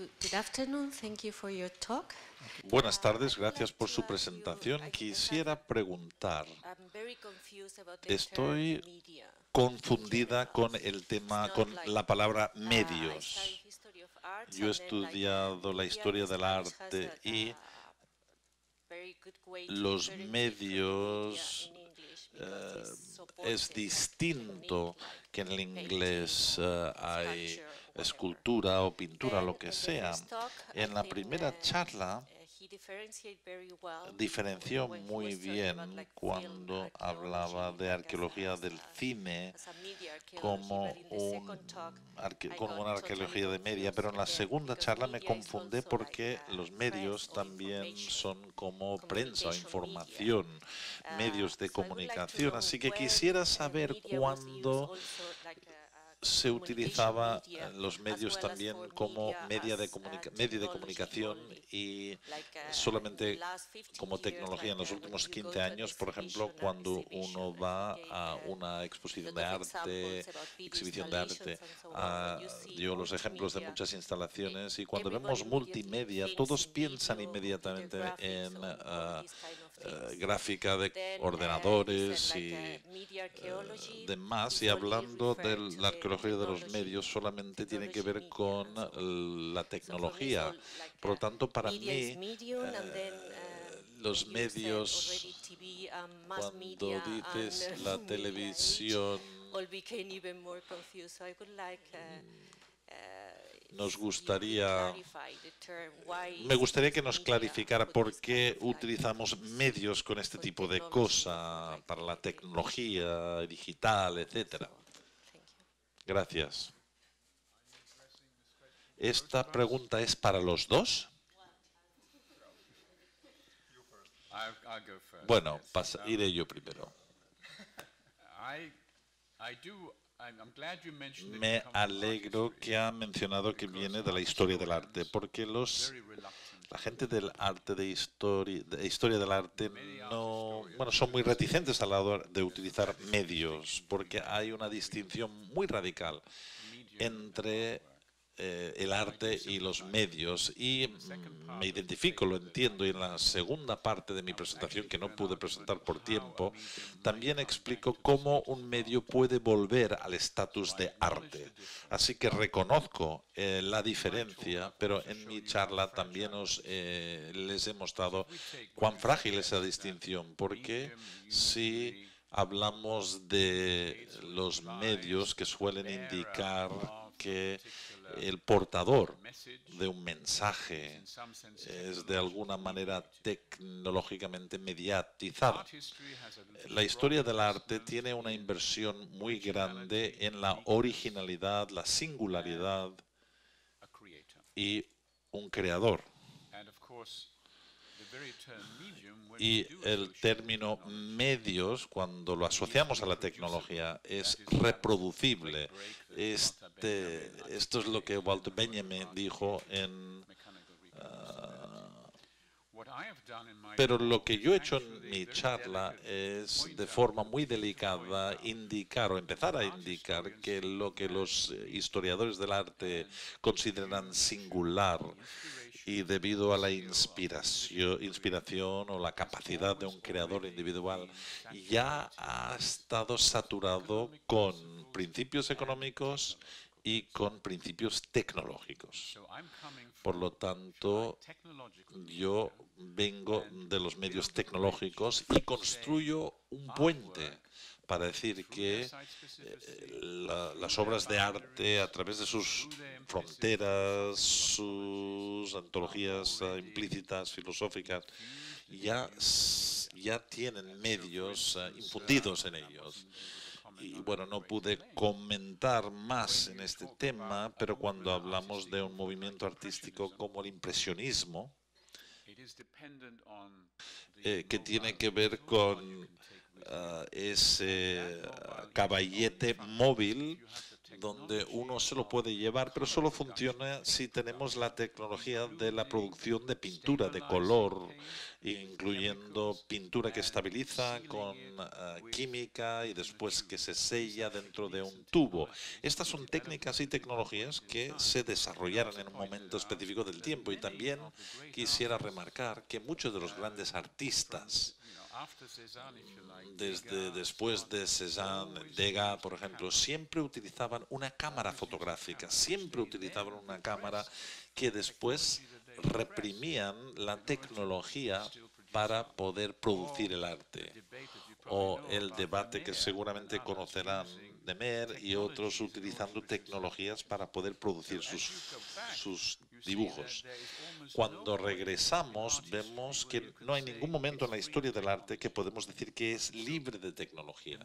Good afternoon. Thank you for your talk. Buenas tardes, gracias por su presentación. Quisiera preguntar, estoy confundida con el tema, con la palabra medios. Yo he estudiado la historia del arte y los medios es distinto que en el inglés hay escultura o pintura, lo que sea. En la primera charla diferenció muy bien cuando hablaba de arqueología del cine como una arqueología de media, pero en la segunda charla me confundí porque los medios también son como prensa o información, medios de comunicación, así que quisiera saber cuándo se utilizaba los medios también como medio de comunicación y solamente como tecnología. En los últimos 15 años, por ejemplo, cuando uno va a una exposición de arte, exhibición de arte, dio los ejemplos de muchas instalaciones y cuando vemos multimedia, todos piensan inmediatamente en gráfica de ordenadores y demás, y hablando de la arqueología de los medios solamente tiene que ver con la tecnología. Por lo tanto, para mí, los medios, cuando dices la televisión, me gustaría que nos clarificara por qué utilizamos medios con este tipo de cosa para la tecnología digital, etcétera. Gracias. ¿Esta pregunta es para los dos? Bueno, iré yo primero. Me alegro que ha mencionado que viene de la historia del arte, porque la gente del arte, de historia del arte, son muy reticentes a la hora de utilizar medios, porque hay una distinción muy radical entre el arte y los medios, y me identifico, lo entiendo, y en la segunda parte de mi presentación, que no pude presentar por tiempo, también explico cómo un medio puede volver al estatus de arte. Así que reconozco la diferencia, pero en mi charla también les he mostrado cuán frágil es esa distinción, porque si hablamos de los medios que suelen indicar que el portador de un mensaje es de alguna manera tecnológicamente mediatizado. La historia del arte tiene una inversión muy grande en la originalidad, la singularidad y un creador. Y el término medios, cuando lo asociamos a la tecnología, es reproducible. Esto es lo que Walter Benjamin dijo pero lo que yo he hecho en mi charla es, de forma muy delicada, indicar o empezar a indicar que lo que los historiadores del arte consideran singular y debido a la inspiración o la capacidad de un creador individual, ya ha estado saturado con principios económicos y con principios tecnológicos. Por lo tanto, yo vengo de los medios tecnológicos y construyo un puente para decir que las obras de arte, a través de sus fronteras, sus antologías implícitas, filosóficas, ya tienen medios infundidos en ellos. Y bueno, no pude comentar más en este tema, pero cuando hablamos de un movimiento artístico como el impresionismo, que tiene que ver con ese caballete móvil donde uno se lo puede llevar, pero solo funciona si tenemos la tecnología de la producción de pintura, de color, incluyendo pintura que estabiliza con química y después que se sella dentro de un tubo. Estas son técnicas y tecnologías que se desarrollaron en un momento específico del tiempo, y también quisiera remarcar que muchos de los grandes artistas, desde después de Cézanne, Degas, por ejemplo, siempre utilizaban una cámara fotográfica, siempre utilizaban una cámara que después reprimían la tecnología para poder producir el arte. O el debate que seguramente conocerán de Mer y otros utilizando tecnologías para poder producir sus dibujos. Cuando regresamos vemos que no hay ningún momento en la historia del arte que podemos decir que es libre de tecnología.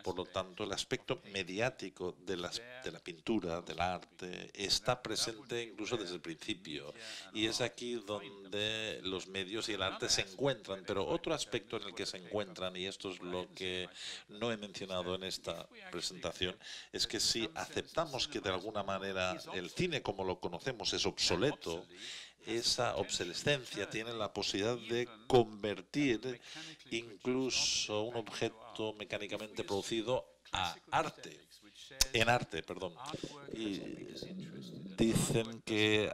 Por lo tanto, el aspecto mediático de la pintura, del arte, está presente incluso desde el principio. Y es aquí donde los medios y el arte se encuentran. Pero otro aspecto en el que se encuentran, y esto es lo que no he mencionado en esta presentación, es que si aceptamos que de alguna manera el cine como lo conocemos es obsoleto, esa obsolescencia tiene la posibilidad de convertir incluso un objeto mecánicamente producido en arte, perdón. Y dicen que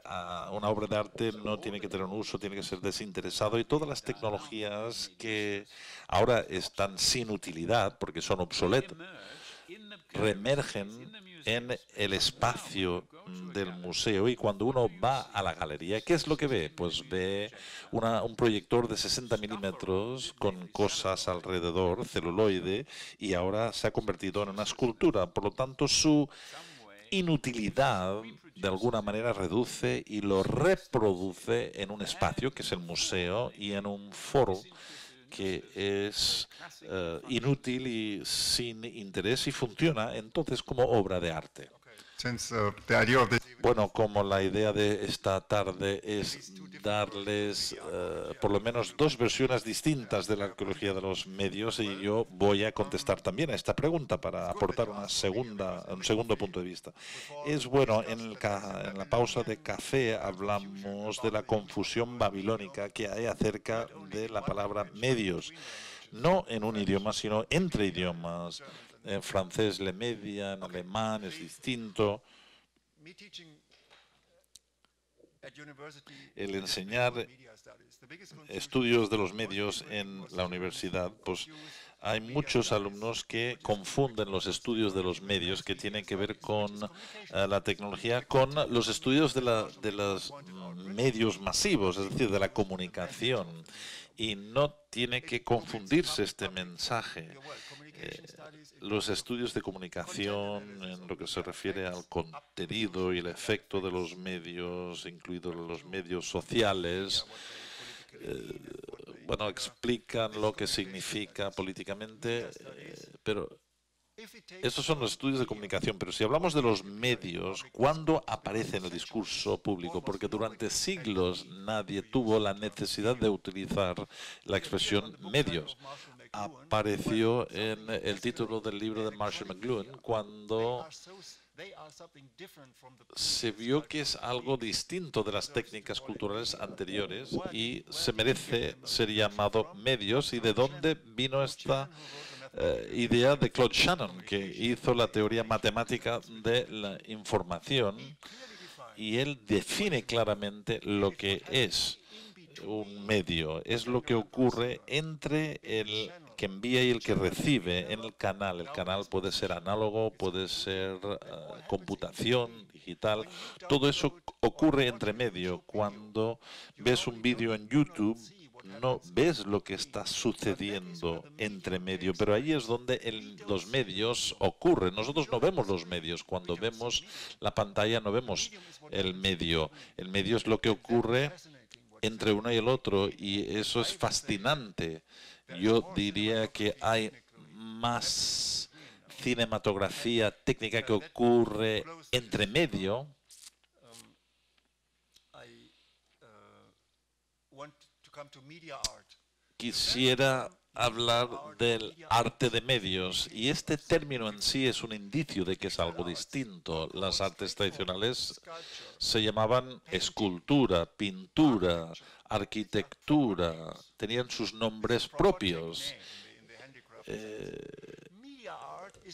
una obra de arte no tiene que tener un uso, tiene que ser desinteresado, y todas las tecnologías que ahora están sin utilidad porque son obsoletas, reemergen en el espacio del museo, y cuando uno va a la galería, ¿qué es lo que ve? Pues ve un proyector de 60 milímetros con cosas alrededor, celuloide, y ahora se ha convertido en una escultura. Por lo tanto, su inutilidad de alguna manera reduce y lo reproduce en un espacio que es el museo y en un foro que es inútil y sin interés, y funciona entonces como obra de arte. Bueno, como la idea de esta tarde es darles por lo menos dos versiones distintas de la arqueología de los medios, y yo voy a contestar también a esta pregunta para aportar un segundo punto de vista. Es bueno, en la pausa de café hablamos de la confusión babilónica que hay acerca de la palabra medios, no en un idioma, sino entre idiomas. En francés, le media, en alemán es distinto. El enseñar estudios de los medios en la universidad, pues hay muchos alumnos que confunden los estudios de los medios, que tienen que ver con la tecnología, con los estudios de los medios masivos, es decir, de la comunicación. Y no tiene que confundirse este mensaje. Los estudios de comunicación, en lo que se refiere al contenido y el efecto de los medios, incluidos los medios sociales, bueno, explican lo que significa políticamente, pero estos son los estudios de comunicación. Pero si hablamos de los medios, ¿cuándo aparece en el discurso público? Porque durante siglos nadie tuvo la necesidad de utilizar la expresión medios. Apareció en el título del libro de Marshall McLuhan cuando se vio que es algo distinto de las técnicas culturales anteriores y se merece ser llamado medios. ¿Y de dónde vino esta idea de Claude Shannon, que hizo la teoría matemática de la información? Y él define claramente lo que es un medio. Es lo que ocurre entre el que envía y el que recibe en el canal. El canal puede ser análogo, puede ser computación digital. Todo eso ocurre entre medio. Cuando ves un vídeo en YouTube, no ves lo que está sucediendo entre medio, pero ahí es donde los medios ocurren. Nosotros no vemos los medios. Cuando vemos la pantalla no vemos el medio. El medio es lo que ocurre entre uno y el otro, y eso es fascinante. Yo diría que hay más cinematografía técnica que ocurre entre medio. Quisiera hablar del arte de medios, y este término en sí es un indicio de que es algo distinto. Las artes tradicionales se llamaban escultura, pintura, arquitectura, tenían sus nombres propios.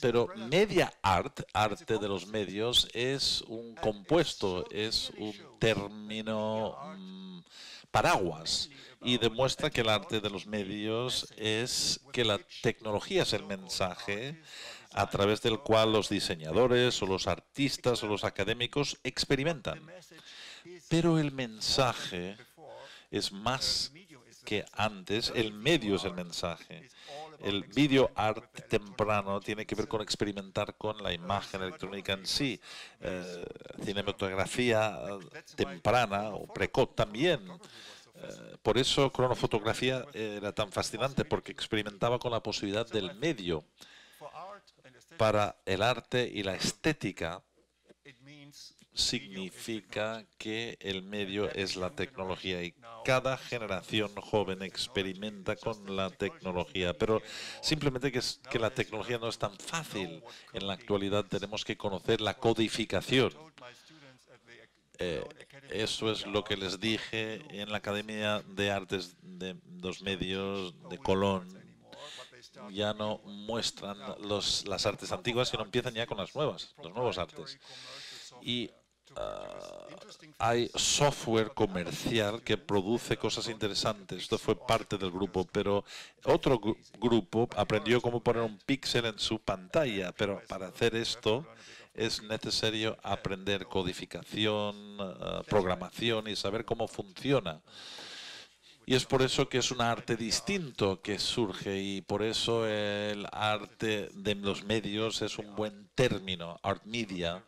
Pero media art, arte de los medios, es un compuesto, es un término paraguas, y demuestra que el arte de los medios es que la tecnología es el mensaje a través del cual los diseñadores o los artistas o los académicos experimentan. Pero el mensaje es más que antes, el medio es el mensaje. El video art temprano tiene que ver con experimentar con la imagen electrónica en sí. Cinematografía temprana o precoz también. Por eso cronofotografía era tan fascinante, porque experimentaba con la posibilidad del medio. Para el arte y la estética significa que el medio es la tecnología, y cada generación joven experimenta con la tecnología, pero simplemente que la tecnología no es tan fácil. En la actualidad tenemos que conocer la codificación. Eso es lo que les dije en la Academia de Artes de los Medios de Colón. Ya no muestran las artes antiguas, sino empiezan ya con las nuevas, los nuevos artes. Y hay software comercial que produce cosas interesantes. Esto fue parte del grupo, pero otro grupo aprendió cómo poner un píxel en su pantalla. Pero para hacer esto es necesario aprender codificación, programación y saber cómo funciona. Y es por eso que es un arte distinto que surge, y por eso el arte de los medios es un buen término. Art media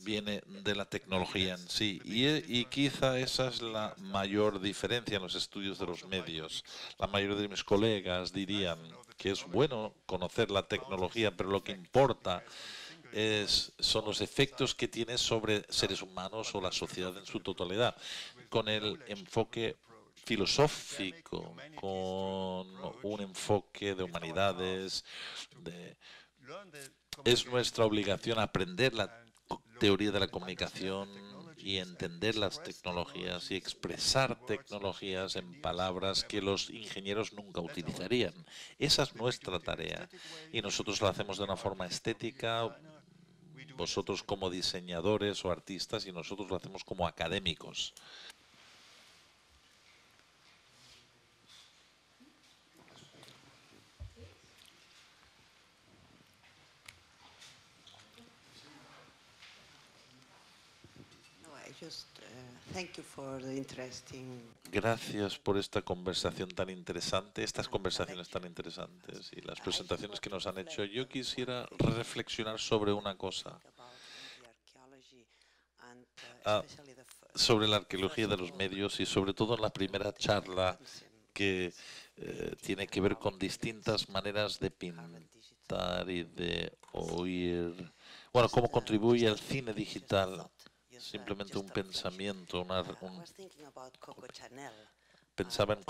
viene de la tecnología en sí, y quizá esa es la mayor diferencia en los estudios de los medios. La mayoría de mis colegas dirían que es bueno conocer la tecnología, pero lo que importa son los efectos que tiene sobre seres humanos o la sociedad en su totalidad, con el enfoque filosófico, con un enfoque de humanidades. Es nuestra obligación aprender la teoría de la comunicación y entender las tecnologías y expresar tecnologías en palabras que los ingenieros nunca utilizarían. Esa es nuestra tarea, y nosotros la hacemos de una forma estética, vosotros como diseñadores o artistas, y nosotros lo hacemos como académicos. Gracias por esta conversación tan interesante, estas conversaciones tan interesantes y las presentaciones que nos han hecho. Yo quisiera reflexionar sobre una cosa, sobre la arqueología de los medios, y sobre todo en la primera charla, que tiene que ver con distintas maneras de pintar y de oír. Bueno, cómo contribuye el cine digital. Simplemente un pensamiento, pensaba en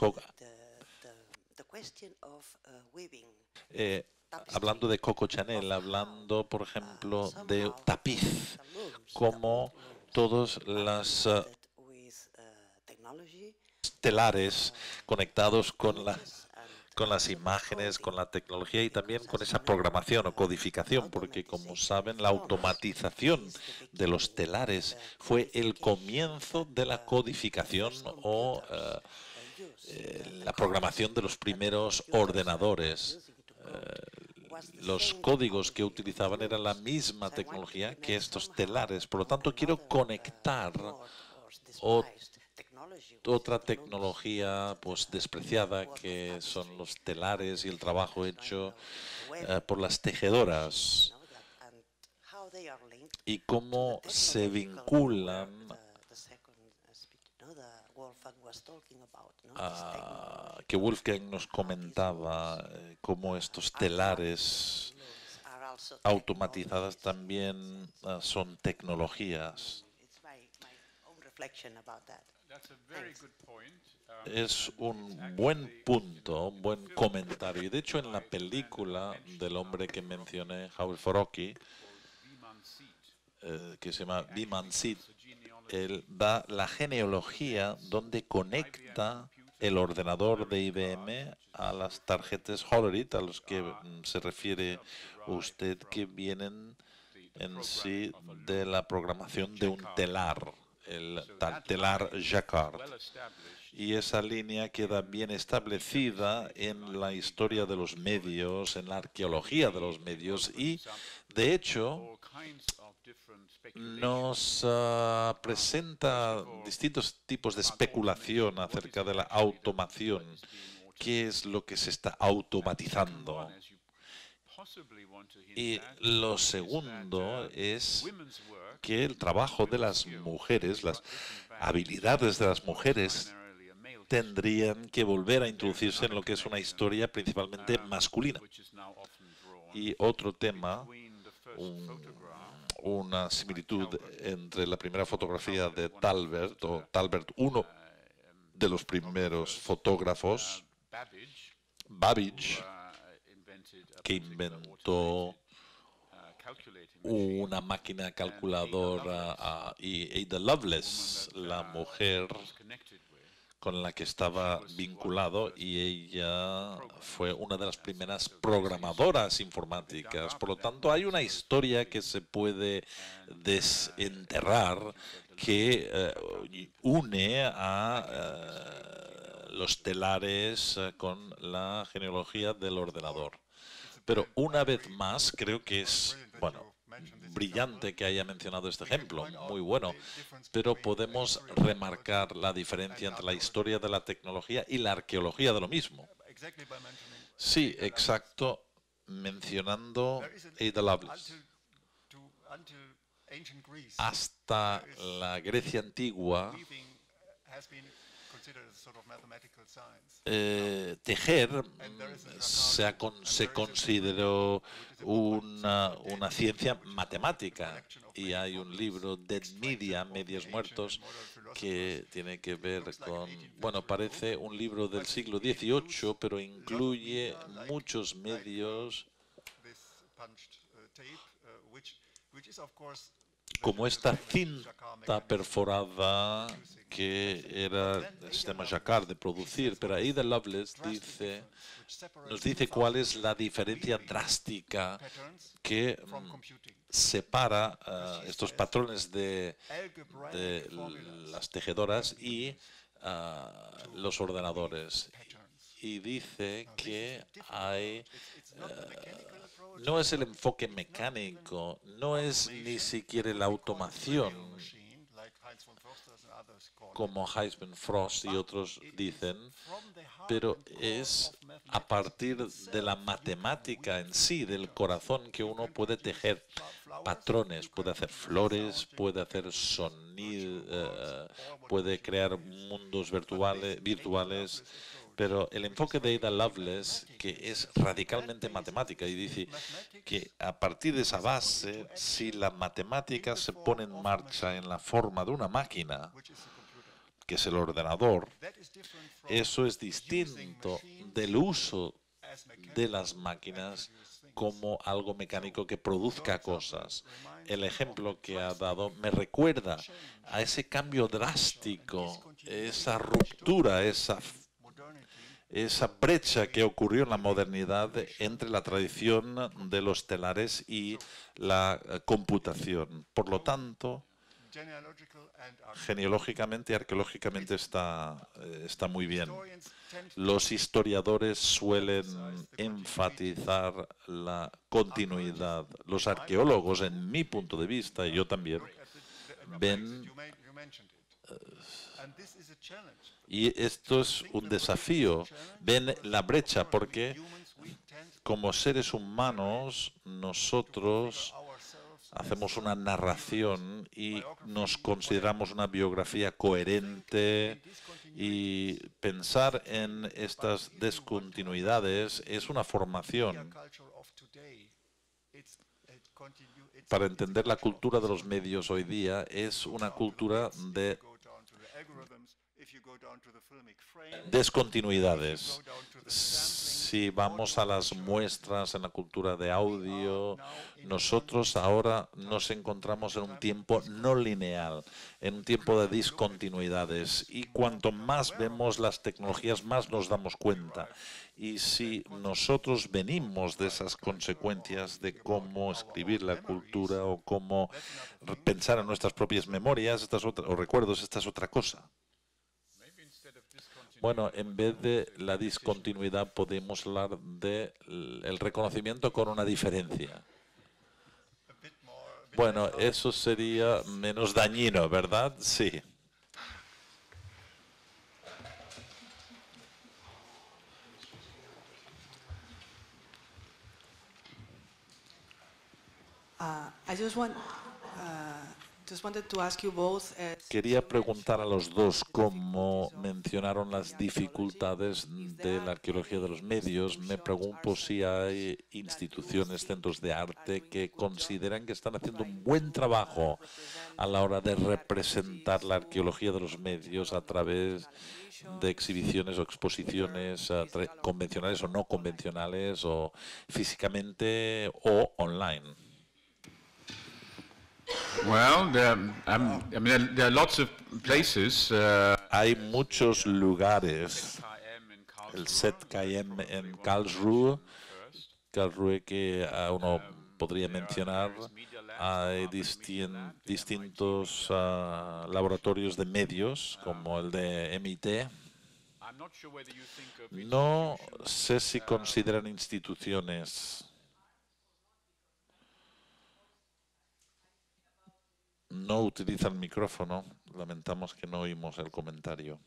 hablando de Coco Chanel, hablando, por ejemplo, de tapiz, como todos los telares conectados con las imágenes, con la tecnología, y también con esa programación o codificación, porque, como saben, la automatización de los telares fue el comienzo de la codificación o la programación de los primeros ordenadores. Los códigos que utilizaban eran la misma tecnología que estos telares. Por lo tanto, quiero conectar otra tecnología pues despreciada, que son los telares y el trabajo hecho por las tejedoras, y cómo se vinculan que Wolfgang nos comentaba, cómo estos telares automatizadas también son tecnologías. Es un buen punto, un buen comentario. Y de hecho, en la película del hombre que mencioné, Howard Foroki, que se llama Biman Sid, él da la genealogía donde conecta el ordenador de IBM a las tarjetas Hollerith, a los que se refiere usted, que vienen en sí de la programación de un telar, el telar Jacquard. Y esa línea queda bien establecida en la historia de los medios, en la arqueología de los medios y, de hecho, nos presenta distintos tipos de especulación acerca de la automación. ¿Qué es lo que se está automatizando? Y lo segundo es que el trabajo de las mujeres, las habilidades de las mujeres, tendrían que volver a introducirse en lo que es una historia principalmente masculina. Y otro tema, una similitud entre la primera fotografía de Talbert, o Talbert, uno de los primeros fotógrafos, Babbage, que inventó una máquina calculadora, y Ada Lovelace, la mujer con la que estaba vinculado, y ella fue una de las primeras programadoras informáticas. Por lo tanto, hay una historia que se puede desenterrar que une a los telares con la genealogía del ordenador. Pero una vez más, creo que es, bueno, brillante que haya mencionado este ejemplo, muy bueno, pero podemos remarcar la diferencia entre la historia de la tecnología y la arqueología de lo mismo. Sí, exacto, mencionando Ada Lovelace. Hasta la Grecia antigua, tejer se consideró una ciencia matemática, y hay un libro, Dead Media, Medios Muertos, que tiene que ver con, bueno, parece un libro del siglo XVIII, pero incluye muchos medios como esta cinta perforada que era el sistema Jacquard de producir. Pero Ada Lovelace nos dice cuál es la diferencia drástica que separa estos patrones de las tejedoras y los ordenadores. Y dice que no es el enfoque mecánico, no es ni siquiera la automación, como Heinz Frost y otros dicen, pero es a partir de la matemática en sí, del corazón, que uno puede tejer patrones, puede hacer flores, puede hacer sonido, puede crear mundos virtuales. Pero el enfoque de Ada Lovelace, que es radicalmente matemática, y dice que a partir de esa base, si la matemática se pone en marcha en la forma de una máquina, que es el ordenador, eso es distinto del uso de las máquinas como algo mecánico que produzca cosas. El ejemplo que ha dado me recuerda a ese cambio drástico, esa ruptura, esa brecha que ocurrió en la modernidad entre la tradición de los telares y la computación. Por lo tanto, genealógicamente y arqueológicamente está muy bien. Los historiadores suelen enfatizar la continuidad. Los arqueólogos, en mi punto de vista, y yo también, ven, y esto es un desafío, ven la brecha, porque como seres humanos nosotros hacemos una narración y nos consideramos una biografía coherente, y pensar en estas discontinuidades es una formación para entender la cultura de los medios hoy día. Es una cultura de Descontinuidades. Si vamos a las muestras en la cultura de audio, nosotros ahora nos encontramos en un tiempo no lineal, en un tiempo de discontinuidades. Y cuanto más vemos las tecnologías, más nos damos cuenta. Y si nosotros venimos de esas consecuencias de cómo escribir la cultura o cómo pensar en nuestras propias memorias o recuerdos, esta es otra cosa. Bueno, en vez de la discontinuidad podemos hablar del reconocimiento con una diferencia. Bueno, eso sería menos dañino, ¿verdad? Sí. Quería preguntar a los dos cómo mencionaron las dificultades de la arqueología de los medios. Me pregunto si hay instituciones, centros de arte que consideran que están haciendo un buen trabajo a la hora de representar la arqueología de los medios a través de exhibiciones o exposiciones convencionales o no convencionales, o físicamente o online. Well, there are lots of places. Hay muchos lugares. El ZKM en Karlsruhe que uno podría mencionar. Hay distintos laboratorios de medios, como el de MIT. No sé si consideran instituciones. No utiliza el micrófono. Lamentamos que no oímos el comentario.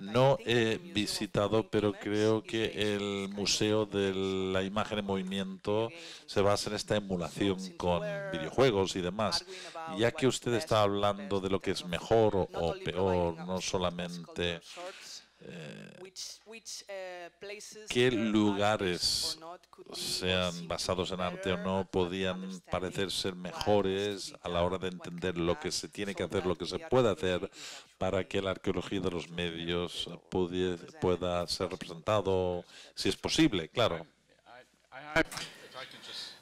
No he visitado, pero creo que el Museo de la Imagen en Movimiento se basa en esta emulación con videojuegos y demás. Ya que usted está hablando de lo que es mejor o peor, no solamente qué lugares, sean basados en arte o no, podían parecer ser mejores a la hora de entender lo que se tiene que hacer, lo que se puede hacer para que la arqueología de los medios pueda ser representado, si es posible, claro.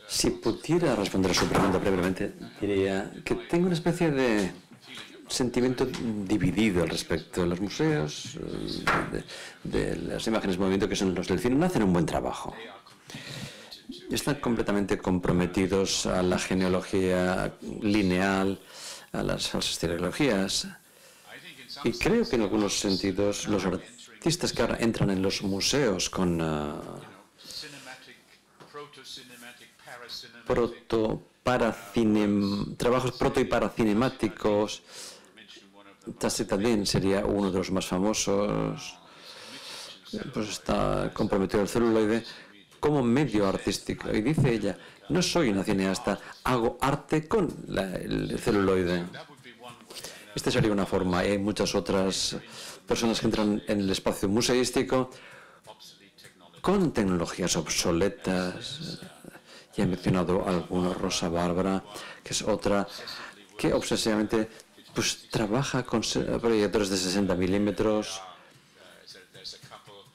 Si pudiera responder a su pregunta brevemente, diría que tengo una especie de sentimiento dividido al respecto de los museos, de las imágenes de movimiento que son los del cine. No hacen un buen trabajo. Están completamente comprometidos a la genealogía lineal, a las falsas teologías. Y creo que en algunos sentidos los artistas que ahora entran en los museos con trabajos proto y paracinemáticos, Tassi también sería uno de los más famosos, pues está comprometido el celuloide como medio artístico. Y dice ella, no soy una cineasta, hago arte con el celuloide. Esta sería una forma. Hay muchas otras personas que entran en el espacio museístico con tecnologías obsoletas. Ya he mencionado algunos, Rosa Bárbara, que es otra, que obsesivamente pues trabaja con proyectores de 60 milímetros.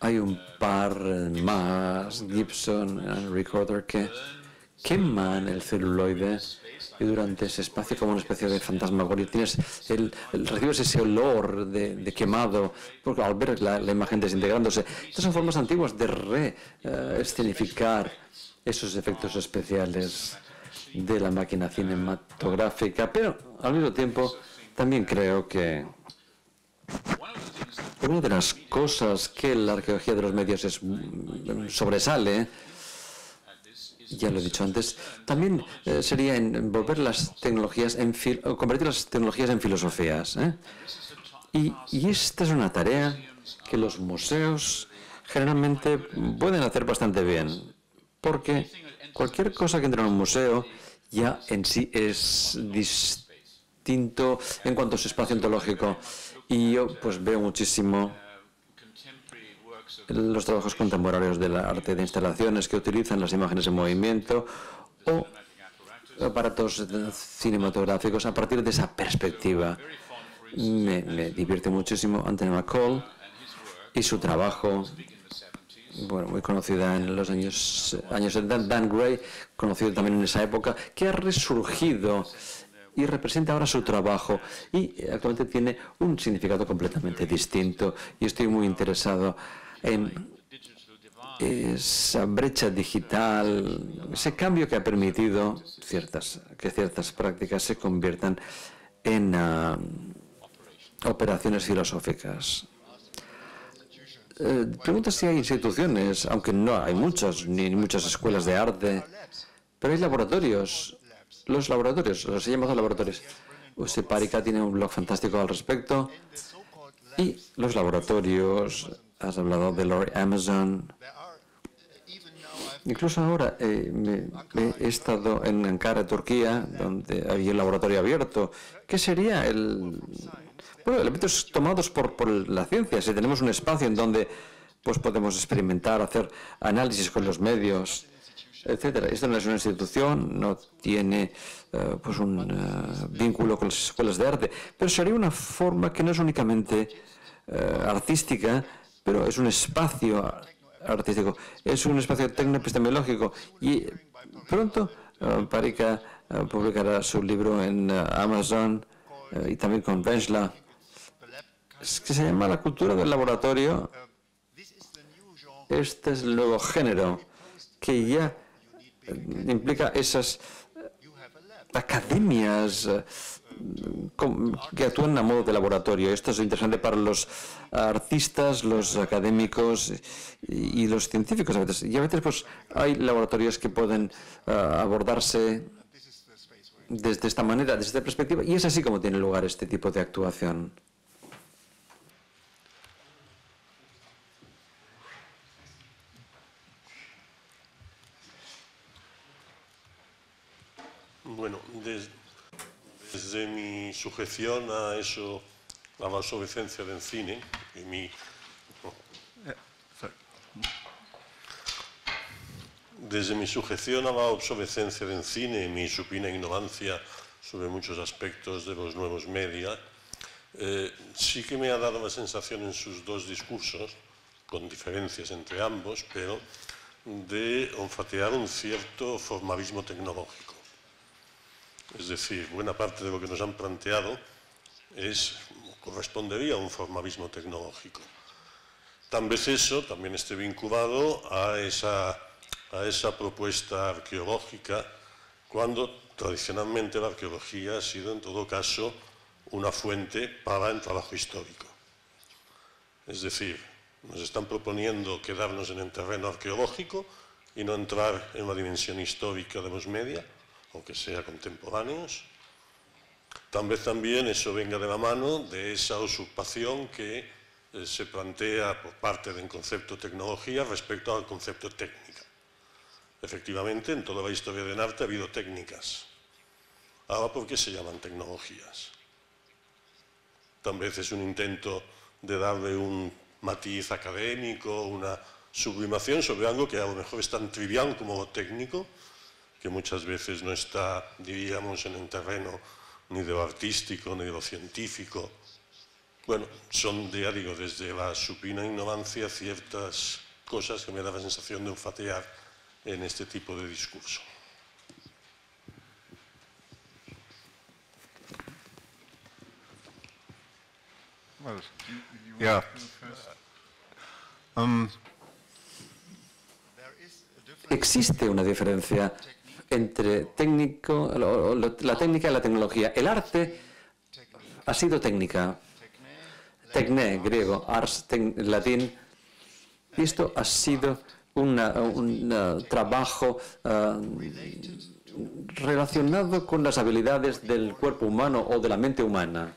Hay un par más, Gibson Recorder, que queman el celuloide y durante ese espacio, como una especie de fantasmagoria, recibes ese olor de quemado, porque al ver la imagen desintegrándose. Estas son formas antiguas de escenificar esos efectos especiales de la máquina cinematográfica, pero al mismo tiempo también creo que una de las cosas que la arqueología de los medios sobresale, ya lo he dicho antes, también sería envolver las tecnologías convertir las tecnologías en filosofías. Y esta es una tarea que los museos generalmente pueden hacer bastante bien, porque cualquier cosa que entra en un museo ya en sí es distinto en cuanto a su espacio ontológico. Y yo pues veo muchísimo los trabajos contemporáneos del arte de instalaciones que utilizan las imágenes en movimiento o aparatos cinematográficos a partir de esa perspectiva. me divierte muchísimo Anthony McCall y su trabajo, bueno, muy conocida en los años 70, Dan Gray, conocido también en esa época, que ha resurgido y representa ahora su trabajo y actualmente tiene un significado completamente distinto, y estoy muy interesado en esa brecha digital, ese cambio que ha permitido que ciertas prácticas se conviertan en operaciones filosóficas. Pregunta si hay instituciones, aunque no hay muchas, ni muchas escuelas de arte, pero hay laboratorios. Los laboratorios, los he llamado laboratorios. Usted Parika tiene un blog fantástico al respecto. Y los laboratorios, has hablado de Lord Amazon. Incluso ahora he estado en Ankara, Turquía, donde había un laboratorio abierto. ¿Qué sería bueno, elementos tomados por la ciencia? Si tenemos un espacio en donde pues, podemos experimentar, hacer análisis con los medios, etcétera. Esto no es una institución, no tiene pues un vínculo con las escuelas de arte, pero sería una forma que no es únicamente artística, pero es un espacio artístico, es un espacio tecnoepistemológico, y pronto Parika publicará su libro en Amazon y también con Benchla, que se llama La cultura del laboratorio. Este es el nuevo género que ya implica esas academias que actúan a modo de laboratorio. Esto es interesante para los artistas, los académicos y los científicos a veces. Y a veces pues, hay laboratorios que pueden abordarse desde esta manera, desde esta perspectiva, y es así como tiene lugar este tipo de actuación. Bueno, desde mi sujeción a eso, a la obsolescencia del cine, desde mi sujeción a la obsolescencia del cine y mi supina ignorancia sobre muchos aspectos de los nuevos media, sí que me ha dado la sensación en sus dos discursos, con diferencias entre ambos, pero de olfatear un cierto formalismo tecnológico. Es decir, buena parte de lo que nos han planteado correspondería a un formalismo tecnológico. Tal vez eso también esté vinculado a esa propuesta arqueológica, cuando tradicionalmente la arqueología ha sido en todo caso una fuente para el trabajo histórico. Es decir, nos están proponiendo quedarnos en el terreno arqueológico y no entrar en la dimensión histórica de los media, aunque sea contemporáneos. Tal vez también eso venga de la mano de esa usurpación que se plantea por parte del concepto tecnología respecto al concepto técnica. Efectivamente, en toda la historia del arte ha habido técnicas. Ahora, ¿por qué se llaman tecnologías? Tal vez es un intento de darle un matiz académico, una sublimación sobre algo que a lo mejor es tan trivial como lo técnico, que muchas veces no está, diríamos, en el terreno ni de lo artístico ni de lo científico. Bueno, son, ya digo, desde la supina ignorancia ciertas cosas que me da la sensación de olfatear en este tipo de discurso. Yeah. Existe una diferencia entre la técnica y la tecnología. El arte ha sido técnica. Tecné, griego, ars, latín. Y esto ha sido un trabajo relacionado con las habilidades del cuerpo humano o de la mente humana.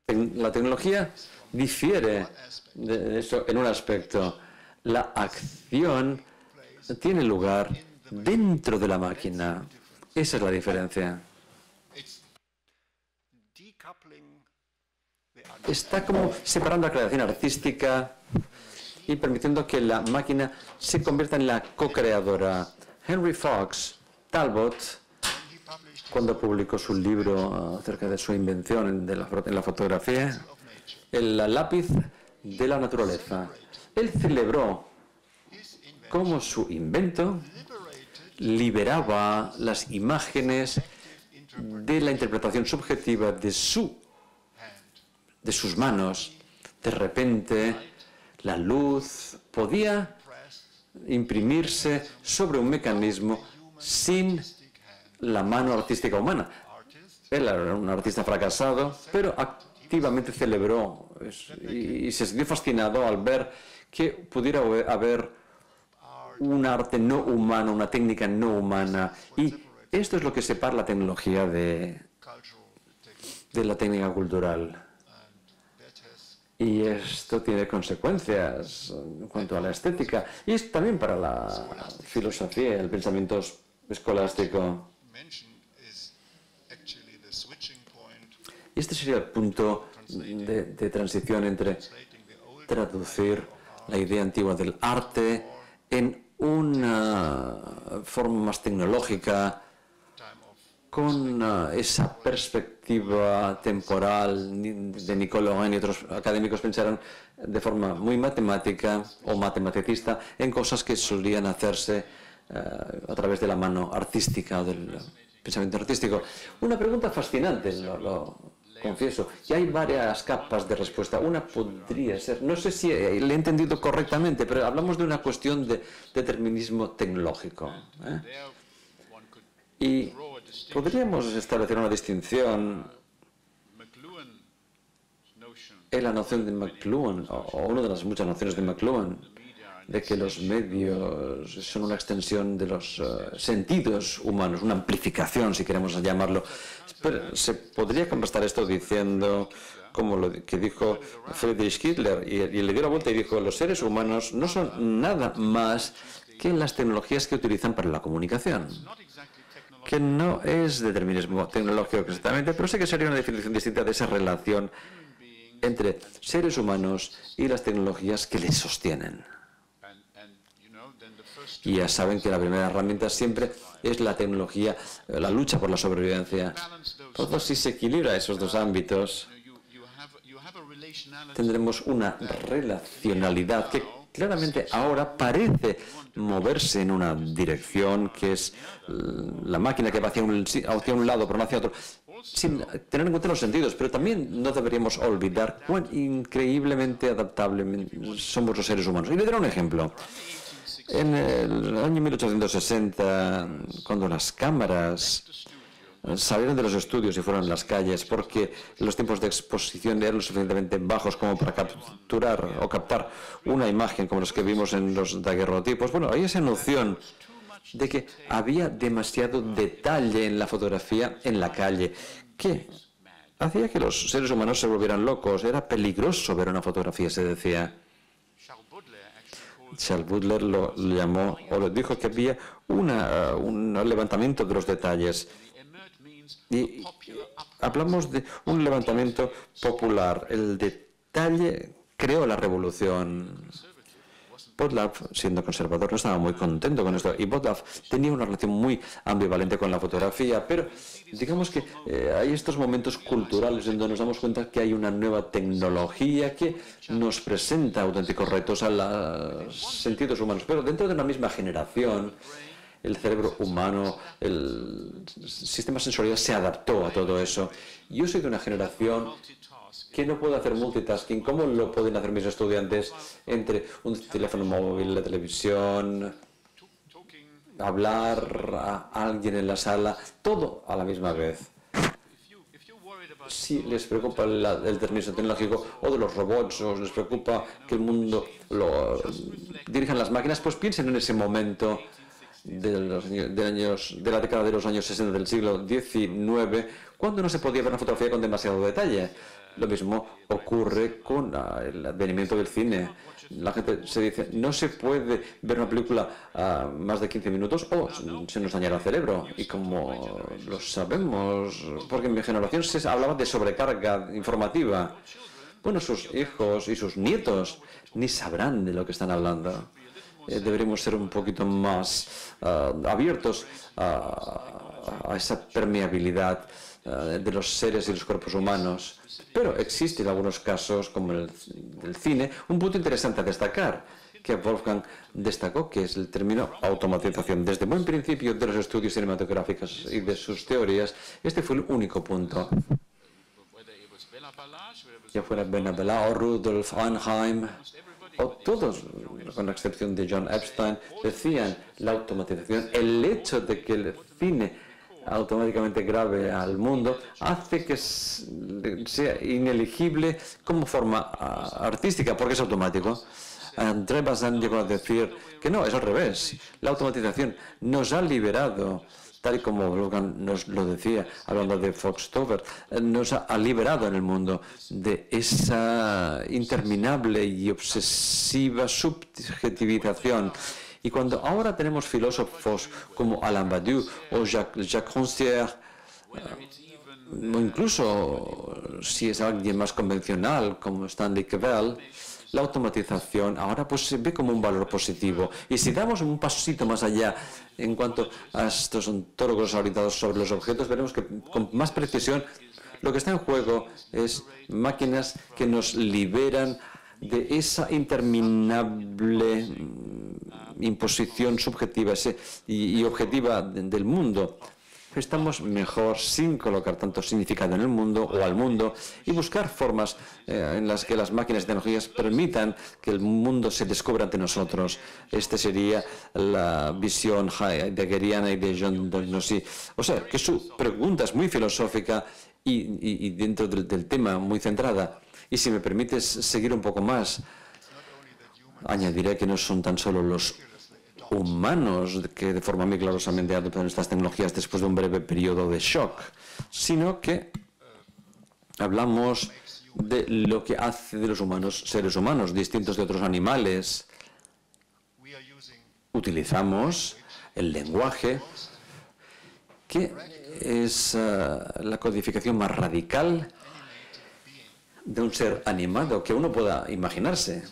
La tecnología difiere de eso en un aspecto. La acción tiene lugar dentro de la máquina. Esa es la diferencia. Está como separando la creación artística y permitiendo que la máquina se convierta en la co-creadora. Henry Fox Talbot cuando publicó su libro acerca de su invención en la fotografía, el lápiz de la naturaleza. Él celebró cómo su invento liberaba las imágenes de la interpretación subjetiva de sus manos. De repente, la luz podía imprimirse sobre un mecanismo sin la mano artística humana. Él era un artista fracasado, pero activamente celebró y se sintió fascinado al ver que pudiera haber un arte no humano, una técnica no humana. Y esto es lo que separa la tecnología de la técnica cultural. Y esto tiene consecuencias en cuanto a la estética y es también para la filosofía, el pensamiento escolástico. Y este sería el punto de transición entre traducir la idea antigua del arte en una forma más tecnológica, con esa perspectiva temporal de Nicole Laurent y otros académicos pensaron de forma muy matemática o matematicista en cosas que solían hacerse a través de la mano artística o del pensamiento artístico. Una pregunta fascinante, lo confieso, y hay varias capas de respuesta. Una podría ser, no sé si le he entendido correctamente, pero hablamos de una cuestión de determinismo tecnológico. Y podríamos establecer una distinción en la noción de McLuhan, o una de las muchas nociones de McLuhan, de que los medios son una extensión de los sentidos humanos, una amplificación, si queremos llamarlo. Pero se podría contrastar esto diciendo, como lo que dijo Friedrich Hitler, y le dio la vuelta y dijo, los seres humanos no son nada más que las tecnologías que utilizan para la comunicación. Que no es determinismo tecnológico exactamente, pero sé que sería una definición distinta de esa relación entre seres humanos y las tecnologías que les sostienen. Y ya saben que la primera herramienta siempre es la tecnología, la lucha por la sobrevivencia. Todo si se equilibra esos dos ámbitos, tendremos una relacionalidad que claramente ahora parece moverse en una dirección que es la máquina que va hacia un lado, pero no hacia otro, sin tener en cuenta los sentidos. Pero también no deberíamos olvidar cuán increíblemente adaptables somos los seres humanos. Y le daré un ejemplo. En el año 1860, cuando las cámaras salieron de los estudios y fueron a las calles porque los tiempos de exposición eran lo suficientemente bajos como para capturar o captar una imagen como los que vimos en los daguerrotipos. Bueno, hay esa noción de que había demasiado detalle en la fotografía en la calle, que hacía que los seres humanos se volvieran locos. Era peligroso ver una fotografía, se decía. Charles Baudelaire lo llamó, o lo dijo, que había un levantamiento de los detalles. Y hablamos de un levantamiento popular. El detalle creó la revolución. Baudelaire, siendo conservador, no estaba muy contento con esto. Y Baudelaire tenía una relación muy ambivalente con la fotografía. Pero digamos que hay estos momentos culturales donde nos damos cuenta que hay una nueva tecnología que nos presenta auténticos retos a los sentidos humanos. Pero dentro de una misma generación, el cerebro humano, el sistema sensorial se adaptó a todo eso. Yo soy de una generación que no puede hacer multitasking. ¿Cómo lo pueden hacer mis estudiantes entre un teléfono móvil, la televisión, hablar a alguien en la sala, todo a la misma vez? Si les preocupa el determinismo tecnológico o de los robots, o les preocupa que el mundo lo dirijan las máquinas, pues piensen en ese momento de la década de los años 60 del siglo XIX, cuando no se podía ver una fotografía con demasiado detalle. Lo mismo ocurre con el advenimiento del cine. La gente se dice, no se puede ver una película a más de 15 minutos o se nos dañará el cerebro. Y como lo sabemos, porque en mi generación se hablaba de sobrecarga informativa. Bueno, sus hijos y sus nietos ni sabrán de lo que están hablando. Deberíamos ser un poquito más abiertos a a esa permeabilidad de los seres y los cuerpos humanos. Pero existe en algunos casos, como el cine, un punto interesante a destacar, que Wolfgang destacó, que es el término automatización. Desde buen principio de los estudios cinematográficos y de sus teorías, este fue el único punto. Ya fuera Bela Balá o Rudolf Arnheim, o todos, con la excepción de John Epstein, decían la automatización, el hecho de que el cine automáticamente grabe al mundo hace que sea inelegible como forma artística, porque es automático. André Bazin llegó a decir que no, es al revés. La automatización nos ha liberado, tal y como Logan nos lo decía, hablando de Foxtober, nos ha liberado en el mundo de esa interminable y obsesiva subjetivización. Y cuando ahora tenemos filósofos como Alain Badiou o Jacques Rancière, o incluso si es alguien más convencional como Stanley Cavell, la automatización ahora pues se ve como un valor positivo. Y si damos un pasito más allá en cuanto a estos ontólogos orientados sobre los objetos, veremos que con más precisión lo que está en juego es máquinas que nos liberan de esa interminable imposición subjetiva y objetiva del mundo. Estamos mejor sin colocar tanto significado en el mundo o al mundo y buscar formas en las que las máquinas y tecnologías permitan que el mundo se descubra ante nosotros. Esta sería la visión heideggeriana y de John Dosnozy. O sea, que su pregunta es muy filosófica y dentro del tema muy centrada. Y si me permites seguir un poco más, añadiré que no son tan solo los humanos que de forma milagrosamente adoptan estas tecnologías después de un breve periodo de shock, sino que hablamos de lo que hace de los humanos seres humanos, distintos de otros animales. Utilizamos el lenguaje, que es la codificación más radical de un ser animado que uno pueda imaginarse.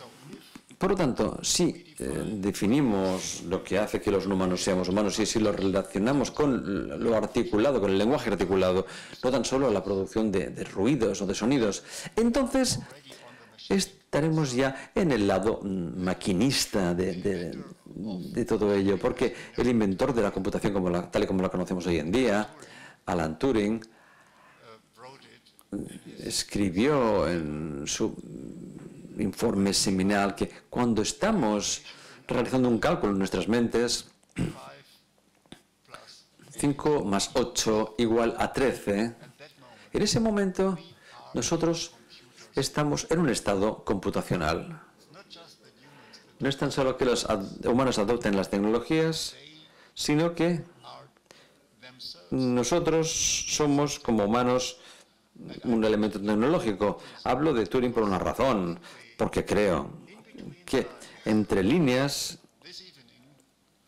Por lo tanto, si definimos lo que hace que los humanos seamos humanos y si lo relacionamos con lo articulado, con el lenguaje articulado, no tan solo la producción de ruidos o de sonidos, entonces estaremos ya en el lado maquinista de todo ello, porque el inventor de la computación tal y como la conocemos hoy en día, Alan Turing, escribió en su informe seminal que cuando estamos realizando un cálculo en nuestras mentes, 5 más 8 igual a 13, en ese momento nosotros estamos en un estado computacional. No es tan solo que los humanos adopten las tecnologías, sino que nosotros somos como humanos un elemento tecnológico. Hablo de Turing por una razón, porque creo que entre líneas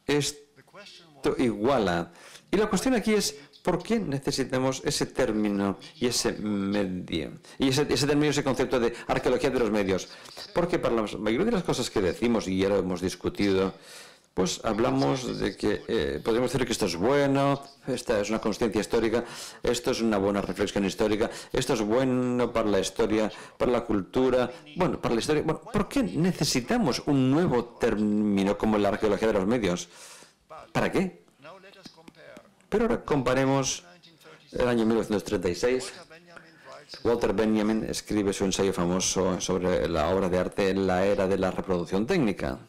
esto iguala. Y la cuestión aquí es ¿por qué necesitamos ese término y ese medio? Y ese término, ese concepto de arqueología de los medios. Porque para la mayoría de las cosas que decimos, y ya lo hemos discutido, pues hablamos de que podemos decir que esto es bueno, esta es una consciencia histórica, esto es una buena reflexión histórica, esto es bueno para la historia, para la cultura, bueno, para la historia. Bueno, ¿por qué necesitamos un nuevo término como la arqueología de los medios? ¿Para qué? Pero ahora comparemos el año 1936. Walter Benjamin escribe su ensayo famoso sobre la obra de arte en la era de la reproducción técnica.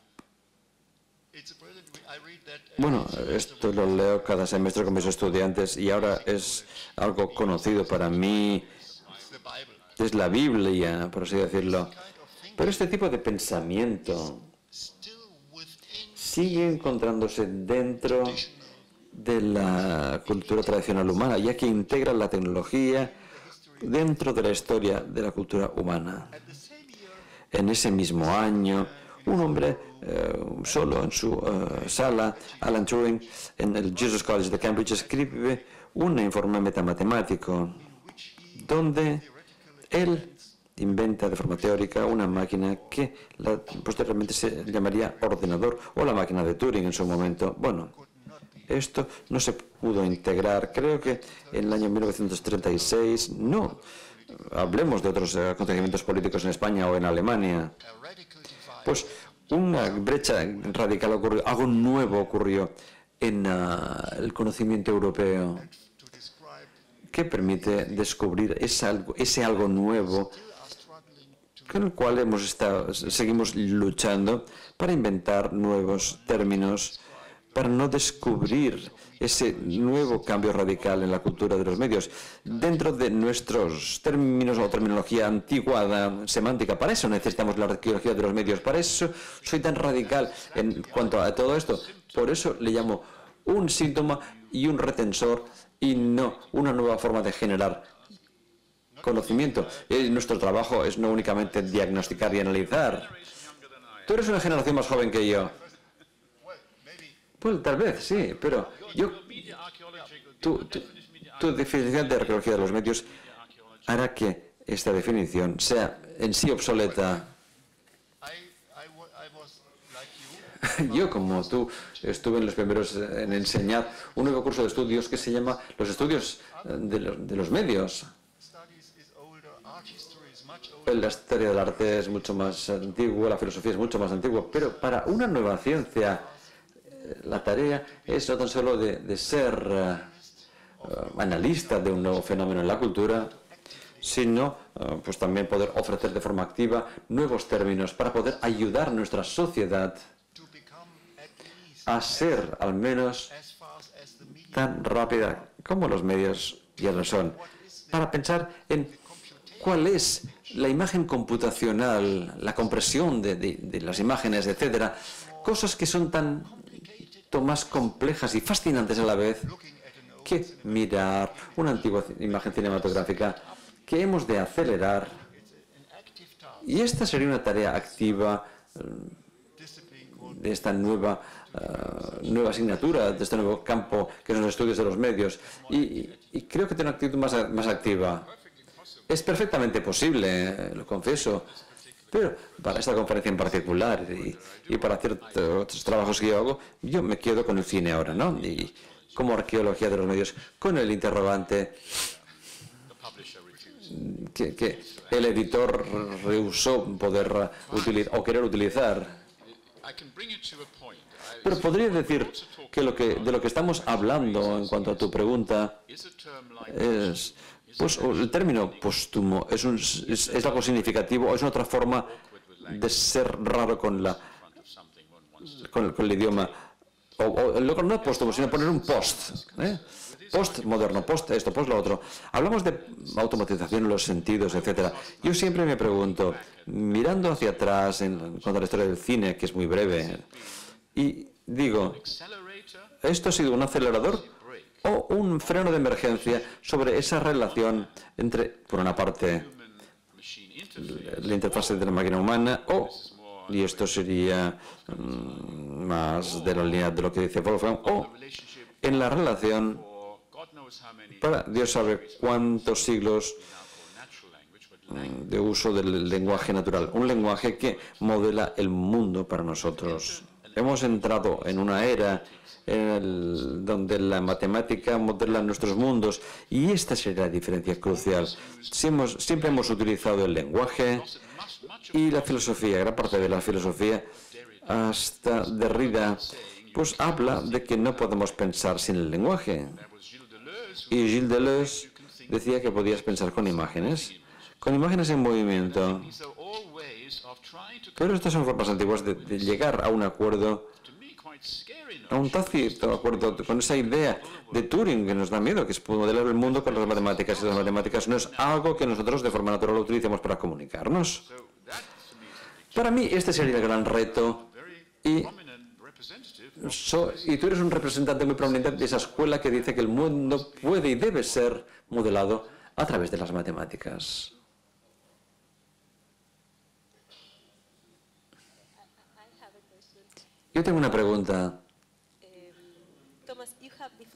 Bueno, esto lo leo cada semestre con mis estudiantes y ahora es algo conocido para mí. Es la Biblia, por así decirlo. Pero este tipo de pensamiento sigue encontrándose dentro de la cultura tradicional humana, ya que integra la tecnología dentro de la historia de la cultura humana. En ese mismo año, un hombre solo en su sala, Alan Turing, en el Jesus College de Cambridge, escribe un informe metamatemático donde él inventa de forma teórica una máquina que posteriormente se llamaría ordenador o la máquina de Turing en su momento. Bueno, esto no se pudo integrar. Creo que en el año 1936, no hablemos de otros acontecimientos políticos en España o en Alemania, pues una brecha radical ocurrió, algo nuevo ocurrió en el conocimiento europeo que permite descubrir ese algo nuevo con el cual seguimos luchando para inventar nuevos términos, para no descubrir ese nuevo cambio radical en la cultura de los medios dentro de nuestros términos o terminología anticuada, semántica. Para eso necesitamos la arqueología de los medios, para eso soy tan radical en cuanto a todo esto. Por eso le llamo un síntoma y un retensor y no una nueva forma de generar conocimiento. Nuestro trabajo es no únicamente diagnosticar y analizar. Tú eres una generación más joven que yo. Pues tal vez, sí, pero tu definición de arqueología de los medios hará que esta definición sea en sí obsoleta. Yo, como tú, estuve en los primeros en enseñar un nuevo curso de estudios que se llama los estudios de los medios. La historia del arte es mucho más antigua, la filosofía es mucho más antigua, pero para una nueva ciencia la tarea es no tan solo de ser analista de un nuevo fenómeno en la cultura, sino pues también poder ofrecer de forma activa nuevos términos para poder ayudar a nuestra sociedad a ser al menos tan rápida como los medios ya lo son, para pensar en cuál es la imagen computacional, la compresión de las imágenes, etcétera, cosas que son tanto más complejas y fascinantes a la vez que mirar una antigua imagen cinematográfica que hemos de acelerar. Y esta sería una tarea activa de esta nueva asignatura, de este nuevo campo que son los estudios de los medios. Y creo que tiene una actitud más activa. Es perfectamente posible, lo confieso, pero para esta conferencia en particular y para ciertos trabajos que yo hago, yo me quedo con el cine ahora, ¿no? Y como arqueología de los medios, con el interrogante que el editor rehusó poder utilizar o querer utilizar. Pero podría decir que de lo que estamos hablando en cuanto a tu pregunta es, pues el término póstumo es algo significativo, es otra forma de ser raro con el idioma. No póstumo, sino poner un post. Post moderno, post esto, post lo otro. Hablamos de automatización en los sentidos, etcétera. Yo siempre me pregunto, mirando hacia atrás en cuanto a la historia del cine, que es muy breve, y digo, ¿esto ha sido un acelerador o un freno de emergencia sobre esa relación entre, por una parte, la interfaz de la máquina humana y esto sería más de la línea de lo que dice Wolfgang, o en la relación para Dios sabe cuántos siglos de uso del lenguaje natural, un lenguaje que modela el mundo para nosotros. Hemos entrado en una era donde la matemática modela nuestros mundos y esta sería la diferencia crucial. Siempre hemos utilizado el lenguaje y la filosofía, gran parte de la filosofía, hasta Derrida, pues habla de que no podemos pensar sin el lenguaje. Y Gilles Deleuze decía que podías pensar con imágenes en movimiento. Pero estas son formas antiguas de llegar a un acuerdo, a un tácito acuerdo con esa idea de Turing que nos da miedo, que es modelar el mundo con las matemáticas, y las matemáticas no es algo que nosotros de forma natural utilicemos para comunicarnos. Para mí este sería el gran reto y tú eres un representante muy prominente de esa escuela que dice que el mundo puede y debe ser modelado a través de las matemáticas. Yo tengo una pregunta.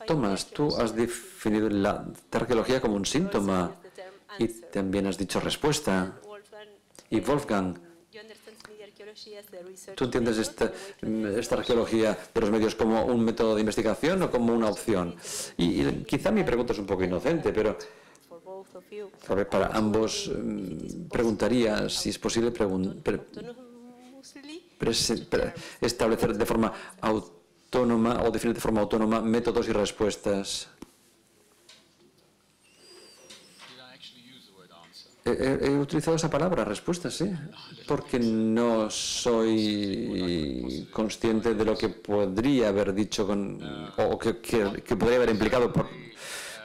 Tomás, tú has definido la arqueología como un síntoma y también has dicho respuesta. Y Wolfgang, ¿Tú entiendes esta arqueología de los medios como un método de investigación o como una opción? Y quizá mi pregunta es un poco inocente, pero para ambos preguntaría si es posible establecer de forma autónoma o definir de forma autónoma métodos y respuestas. He utilizado esa palabra, respuesta, sí, porque no soy consciente de lo que podría haber dicho o que podría haber implicado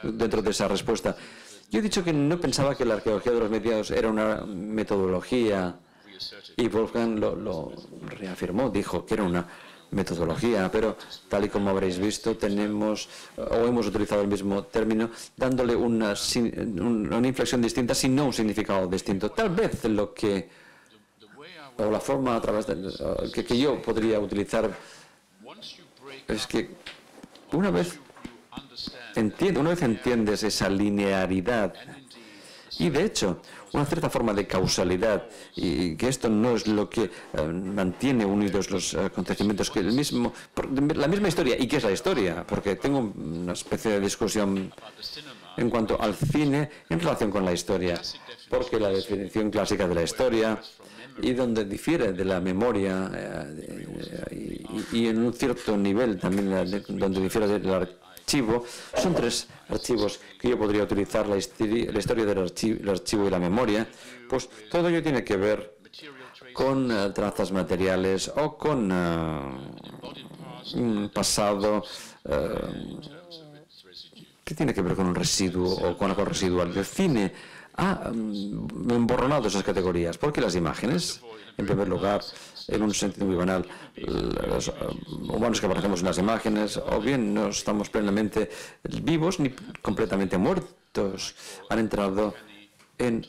dentro de esa respuesta. Yo he dicho que no pensaba que la arqueología de los medios era una metodología, y Wolfgang lo reafirmó, dijo que era una metodología, pero tal y como habréis visto hemos utilizado el mismo término dándole una inflexión distinta, sino un significado distinto. Tal vez la forma a través que yo podría utilizar es que una vez entiendes esa linearidad y de hecho una cierta forma de causalidad, y que esto no es lo que mantiene unidos los acontecimientos, que la misma historia, y que es la historia, porque tengo una especie de discusión en cuanto al cine en relación con la historia, porque la definición clásica de la historia y donde difiere de la memoria y en un cierto nivel también donde difiere del archivo, son tres archivos que yo podría utilizar, la historia del archivo y la memoria. Pues todo ello tiene que ver con trazas materiales o con un pasado que tiene que ver con un residuo o con algo residual. El cine ha emborronado esas categorías, porque las imágenes, en primer lugar, en un sentido muy banal, los humanos que aparecemos en las imágenes, o bien no estamos plenamente vivos ni completamente muertos, han entrado en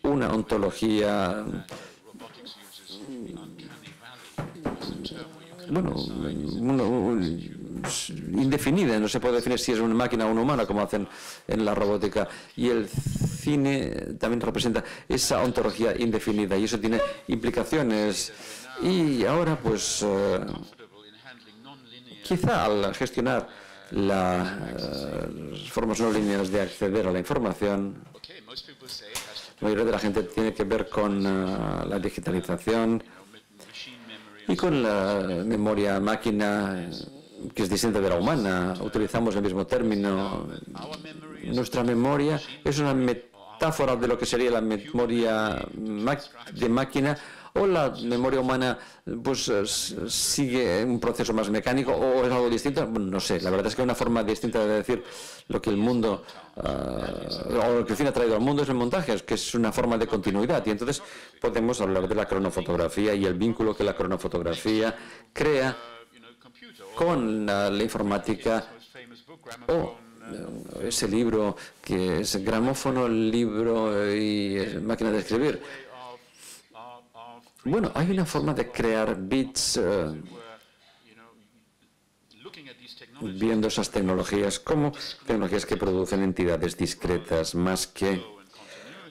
una ontología, indefinida, no se puede definir si es una máquina o una humana, como hacen en la robótica, y el cine también representa esa ontología indefinida, y eso tiene implicaciones. Y ahora, pues, quizá al gestionar las formas no lineales de acceder a la información, la mayoría de la gente tiene que ver con la digitalización y con la memoria máquina, que es distinta de la humana. Utilizamos el mismo término. Nuestra memoria es una metáfora de lo que sería la memoria de máquina, o la memoria humana pues sigue un proceso más mecánico, o es algo distinto. Bueno, no sé, la verdad es que una forma distinta de decir lo que el mundo o lo que el cine ha traído al mundo es el montaje, es que es una forma de continuidad, y entonces podemos hablar de la cronofotografía y el vínculo que la cronofotografía crea con la informática, o ese libro que es gramófono, libro y máquina de escribir. Bueno, hay una forma de crear bits viendo esas tecnologías como tecnologías que producen entidades discretas más que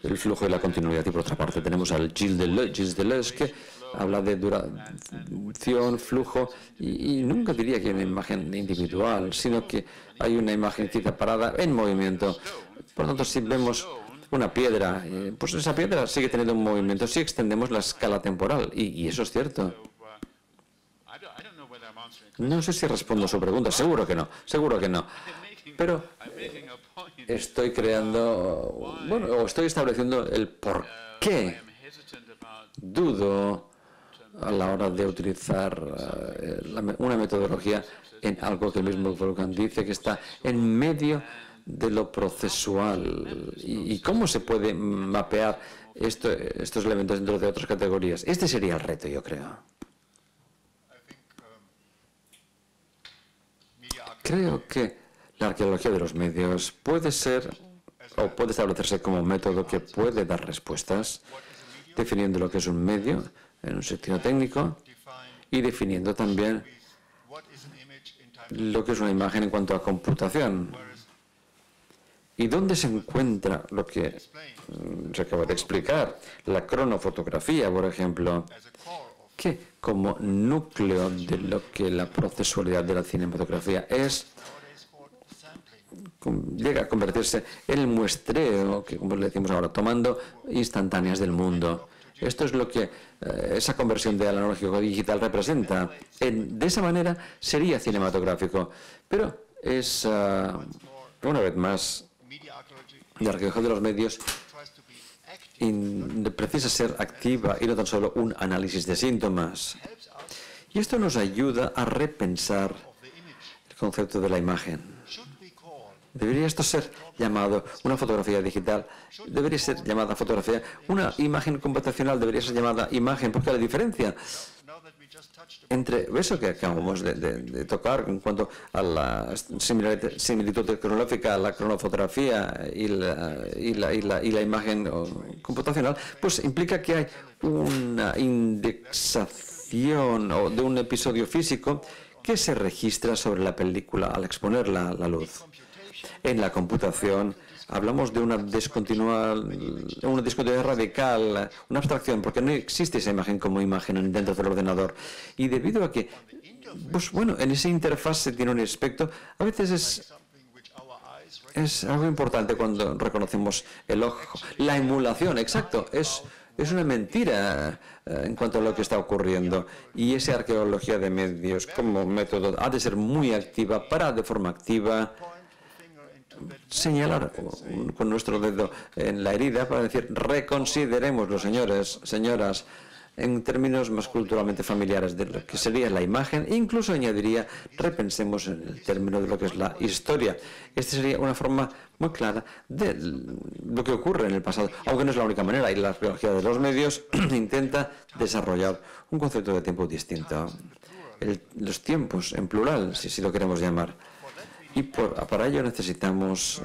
el flujo y la continuidad. Y por otra parte tenemos al Gilles Deleuze, que habla de duración, flujo, y nunca diría que hay una imagen individual, sino que hay una imagencita parada en movimiento. Por lo tanto, si vemos una piedra, pues esa piedra sigue teniendo un movimiento si extendemos la escala temporal, y eso es cierto. No sé si respondo a su pregunta, seguro que no, pero estoy creando, o estoy estableciendo el por qué dudo a la hora de utilizar una metodología en algo que el mismo Wolfgang dice que está en medio de lo procesual, y cómo se puede mapear estos elementos dentro de otras categorías. Este sería el reto, yo creo. Creo que la arqueología de los medios puede ser o puede establecerse como un método que puede dar respuestas, definiendo lo que es un medio en un sentido técnico y definiendo también lo que es una imagen en cuanto a computación. ¿Y dónde se encuentra lo que se acaba de explicar? La cronofotografía, por ejemplo, que como núcleo de lo que la procesualidad de la cinematografía es, llega a convertirse en el muestreo, que como le decimos ahora, tomando instantáneas del mundo. Esto es lo que esa conversión de analógico a digital representa. De esa manera sería cinematográfico. Pero es, una vez más, la arqueología de los medios precisa ser activa y no tan solo un análisis de síntomas. Y esto nos ayuda a repensar el concepto de la imagen. ¿Debería esto ser llamado una fotografía digital? ¿Debería ser llamada fotografía? Una imagen computacional debería ser llamada imagen, porque la diferencia entre eso que acabamos de tocar en cuanto a la similitud tecnológica, la cronofotografía y la imagen computacional, pues implica que hay una indexación de un episodio físico que se registra sobre la película al exponerla a la luz. En la computación hablamos de una discontinuidad radical, una abstracción, porque no existe esa imagen como imagen dentro del ordenador. Y debido a que, pues bueno, en esa interfaz se tiene un aspecto, a veces es algo importante cuando reconocemos el ojo. La emulación, exacto, es una mentira en cuanto a lo que está ocurriendo. Y esa arqueología de medios como método ha de ser muy activa de forma activa, señalar con nuestro dedo en la herida para decir, reconsiderémoslo, señores, señoras, en términos más culturalmente familiares de lo que sería la imagen, e incluso añadiría, repensemos en el término de lo que es la historia. Esta sería una forma muy clara de lo que ocurre en el pasado, aunque no es la única manera, y la arqueología de los medios intenta desarrollar un concepto de tiempo distinto. Los tiempos, en plural, si lo queremos llamar. Y para ello necesitamos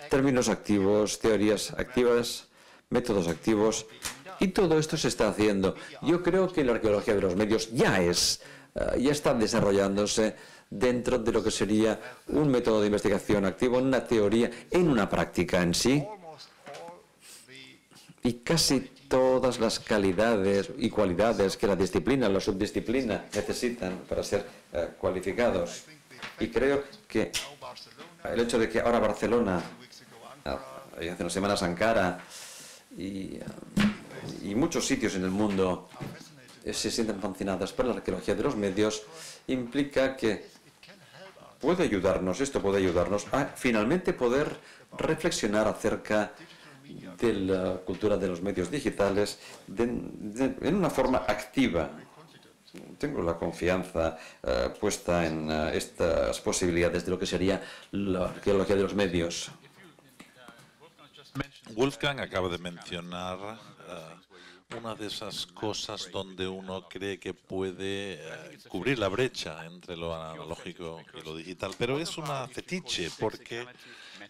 términos activos, teorías activas, métodos activos, y todo esto se está haciendo. Yo creo que la arqueología de los medios ya está desarrollándose dentro de lo que sería un método de investigación activo, una teoría, en una práctica en sí. Y casi todas las calidades y cualidades que la disciplina, la subdisciplina necesitan para ser cualificados. Y creo que el hecho de que ahora Barcelona, y hace unas semanas Ankara y muchos sitios en el mundo se sienten fascinadas por la arqueología de los medios, implica que esto puede ayudarnos a finalmente poder reflexionar acerca de la cultura de los medios digitales en una forma activa. Tengo la confianza puesta en estas posibilidades de lo que sería la arqueología de los medios. Wolfgang acaba de mencionar una de esas cosas donde uno cree que puede cubrir la brecha entre lo analógico y lo digital, pero es una fetiche, porque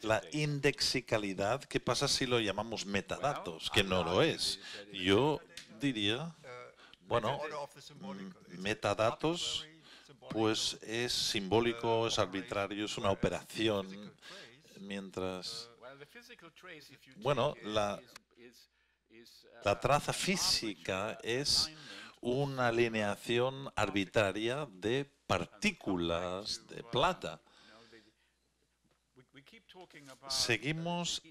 la indexicalidad, ¿qué pasa si lo llamamos metadatos? Que no lo es. Yo diría, bueno, metadatos, pues es simbólico, es arbitrario, es una operación, mientras, bueno, la traza física es una alineación arbitraria de partículas de plata. Seguimos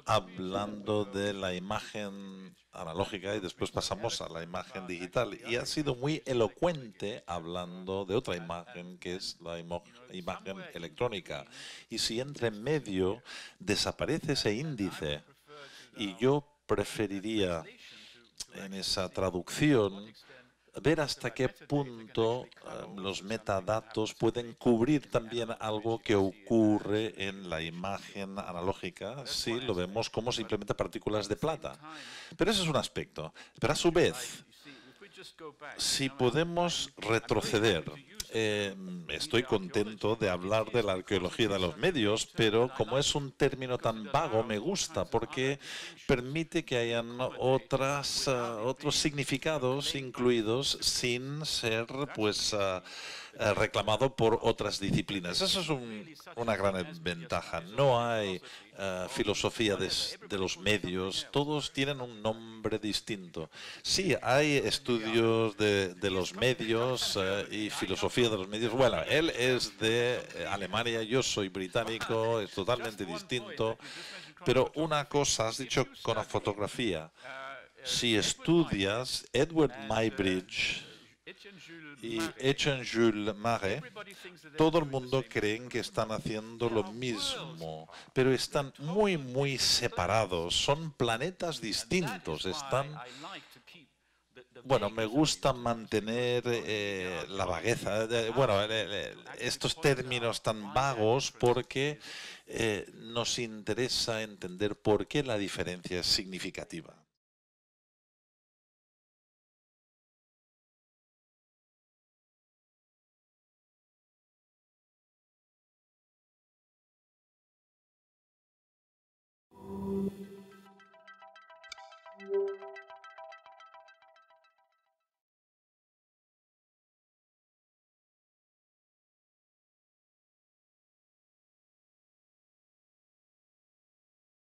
hablando de la imagen analógica y después pasamos a la imagen digital. Y ha sido muy elocuente hablando de otra imagen, que es la imagen electrónica. Y si entre medio desaparece ese índice, y yo preferiría en esa traducción ver hasta qué punto los metadatos pueden cubrir también algo que ocurre en la imagen analógica si lo vemos como simplemente partículas de plata. Pero ese es un aspecto. Pero a su vez, si podemos retroceder, estoy contento de hablar de la arqueología de los medios, pero como es un término tan vago, me gusta porque permite que hayan otros significados incluidos sin ser pues reclamado por otras disciplinas. Eso es una gran ventaja. No hay filosofía de los medios, todos tienen un nombre distinto. Sí, hay estudios de los medios y filosofía de los medios. Bueno, él es de Alemania, yo soy británico, es totalmente distinto. Pero una cosa, has dicho con la fotografía. Si estudias Edward Muybridge y Etienne Jules Marais, todo el mundo cree que están haciendo lo mismo, pero están muy separados, son planetas distintos, bueno, me gusta mantener la vagueza, estos términos tan vagos porque nos interesa entender por qué la diferencia es significativa.